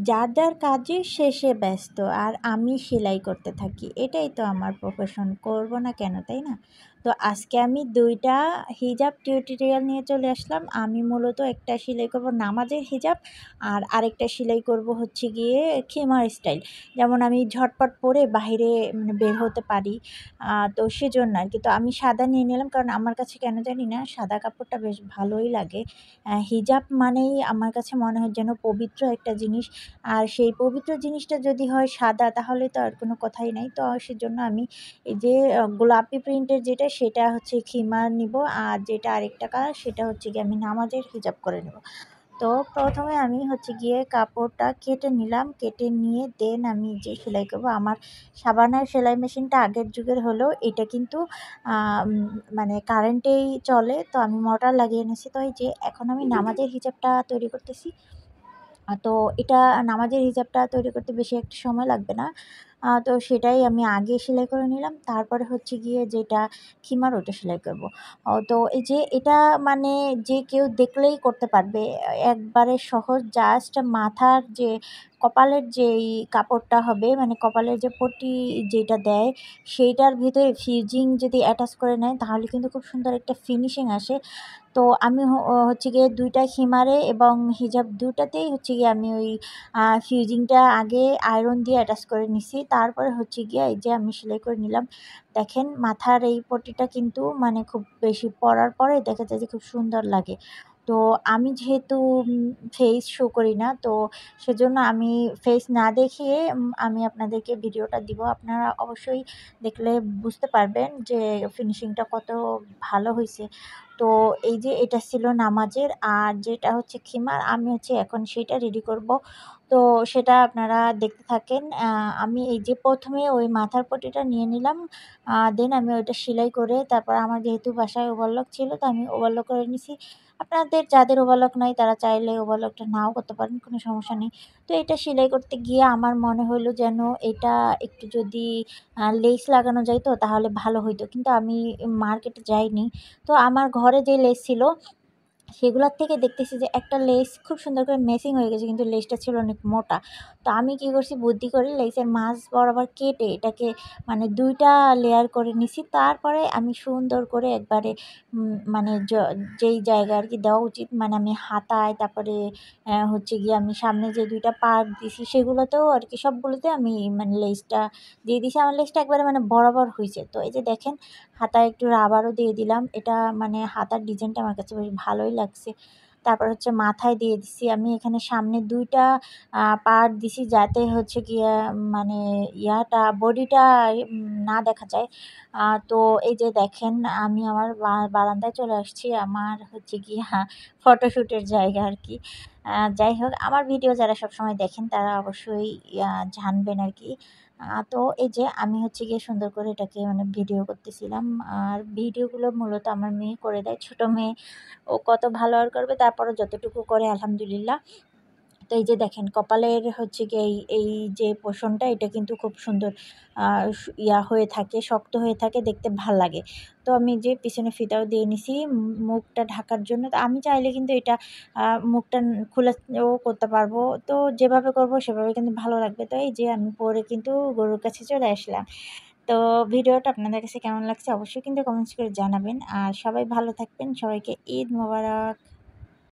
যার যার কাজে সে ব্যস্ত আর আমি সেলাই করতে থাকি। এটাই তো আমার প্রফেশন, করব না কেন, তাই না? তো আজকে আমি ২ টা হিজাব টিউটোরিয়াল নিয়ে চলে আসলাম। আমি মূলত একটা সেলাই করব নামাজের হিজাব আর আরেকটা সেলাই করব হচ্ছে গিয়ে খিমার স্টাইল। যেমন আমি ঝটপট পরে বাহিরে বের হতে পারি। তো সেজন্য আরকি। তো আমি সাদা নিয়ে নিলাম কারণ আমার কাছে কেন জানি না সাদা কাপড়টা বেশ ভালোই লাগে। হিজাব মানেই আমার কাছে মনে হয় যেন পবিত্র একটা জিনিস। আর সেই পবিত্র জিনিসটা যদি হয় সাদা তাহলে তো আর কোনো কথাই নাই। তো সেজন্য আমি এই যে গোলাপি প্রিন্টের যেটা সেটা হচ্ছে খিমার নিবো। আর যেটা আরেকটা কালার সেটা হচ্ছে গিয়ে আমি নামাজের হিজাব করে নেব। তো প্রথমে আমি হচ্ছে গিয়ে কাপড়টা কেটে নিলাম। কেটে নিয়ে দেন আমি যে সেলাই করব। আমার সাবানার সেলাই মেশিনটা আগের যুগের হলেও এটা কিন্তু আম মানে কারেন্টেই চলে। তো আমি মোটর লাগিয়ে নিয়েছি। তো এই যে এখন আমি নামাজের হিজাবটা তৈরি করতেছি। তো এটা নামাজের হিজাবটা তৈরি করতে বেশি একটা সময় লাগবে না। তো সেটাই আমি আগে সেলাই করে নিলাম। তারপরে হচ্ছে গিয়ে যেটা খিমার ওটা সেলাই করব। তো এই যে এটা মানে যে কেউ দেখলেই করতে পারবে। একবারে সহজ, জাস্ট মাথার যে কপালের যেই কাপড়টা হবে মানে কপালের যে পট্টি যেটা দেয় সেইটার ভিতরে ফিউজিং যদি অ্যাটাচ করে নেয় তাহলে কিন্তু খুব সুন্দর একটা ফিনিশিং আসে। তো আমি হচ্ছে গিয়ে ২ টা খিমারে এবং হিজাব ২ টাতেই হচ্ছে গিয়ে আমি ওই ফিউজিংটা আগে আয়রন দিয়ে অ্যাটাচ করে নিছি। তারপরে হচ্ছে গিয়ে এই যে আমি সেলাই করে নিলাম। দেখেন মাথার এই পট্টিটা কিন্তু মানে খুব বেশি পরার পরে দেখা যায় যে খুব সুন্দর লাগে। তো আমি যেহেতু ফেস শো করি না, তো সেজন্য আমি ফেস না দেখিয়ে আমি আপনাদেরকে ভিডিওটা দিব। আপনারা অবশ্যই দেখলে বুঝতে পারবেন যে ফিনিশিংটা কত ভালো হইছে। তো এই যে এটা ছিল নামাজের আর যেটা হচ্ছে খিমার আমি হচ্ছে এখন সেটা রেডি করব। তো সেটা আপনারা দেখতে থাকেন। আমি এই যে ১ম এ ওই মাথার পট্টিটা নিয়ে নিলাম। দেন আমি ওইটা সেলাই করে তারপর আমার যেহেতু বাসায় ওভারলক ছিল তো আমি ওভারলক করে নিছি। আপনাদের যাদের ওভারলক নাই তারা চাইলে ওভারলকটা নাও করতে পারেন, কোনো সমস্যা নেই। তো এটা সেলাই করতে গিয়ে আমার মনে হইলো যেন এটা একটু যদি লেস লাগানো যাইত তাহলে ভালো হইতো। কিন্তু আমি মার্কেটে যাইনি। তো আমার ঘরে যে লেস ছিল সেগুলার থেকে দেখতেছি যে একটা লেস খুব সুন্দর করে ম্যাচিং হয়ে গেছে কিন্তু লেসটা ছিল অনেক মোটা। তো আমি কি করছি বুদ্ধি করে লেসের মাঝ বরাবর কেটে এটাকে মানে ২ টা লেয়ার করে নিছি। তারপরে আমি সুন্দর করে একবারে মানে যেই জায়গায় আরকি দেওয়া উচিত মানে আমি হাতায় তারপরে হচ্ছে গিয়ে আমি সামনে যে ২ টা পার্ট দিছি সেগুলোতেও আরকি সবগুলোতে আমি মানে লেসটা দিয়ে দিছি। আমার লেসটা একবারে মানে বরাবর হইছে। তো এই যে দেখেন হাতায় একটু রাবারও দিয়ে দিলাম। এটা মানে হাতার ডিজাইনটা আমার কাছে বেশ ভালোই লাগছে। তারপর হচ্ছে মাথায় দিয়ে দিছি আমি এখানে সামনে ২ টা পার্ট দিছি যাতে হচ্ছে গিয়ে মানে ইয়াটা বডিটা না দেখা যায়। তো এই যে দেখেন আমি আমার বারান্দায় চলে আসছি। আমার হচ্ছে গিয়ে ফটোশুটের জায়গা আরকি। যাই হোক আমার ভিডিও যারা সবসময় দেখেন তারা অবশ্যই জানবেন আরকি। তো এই যে আমি হচ্ছে গিয়ে সুন্দর করে এটাকে মানে ভিডিও করতেছিলাম। আর ভিডিওগুলো মূলত আমার মেয়ে করে দেয়। ছোট মেয়ে, ও কত ভালো আর করবে তারপরও যতটুকু করে আলহামদুলিল্লাহ। তো এই যে দেখেন কপালের হচ্ছে গিয়ে এই যে পোরশনটা এটা কিন্তু খুব সুন্দর আ হয়ে থাকে, শক্ত হয়ে থাকে, দেখতে ভাল লাগে। তো আমি যে পিছনে ফিতাও দিয়ে নিছি মুখটা ঢাকার জন্য। তো আমি চাইলে কিন্তু এটা মুখটা খুলেও করতে পারবো। তো যেভাবে করবো সেভাবে কিন্তু ভালো লাগবে। তো এই যে আমি পরে কিন্তু গরুর কাছে চলে আসলাম। তো ভিডিওটা আপনাদের কাছে কেমন লাগছে অবশ্যই কিন্তু কমেন্টস করে জানাবেন। আর সবাই ভালো থাকবেন। সবাইকে ঈদ মোবারক।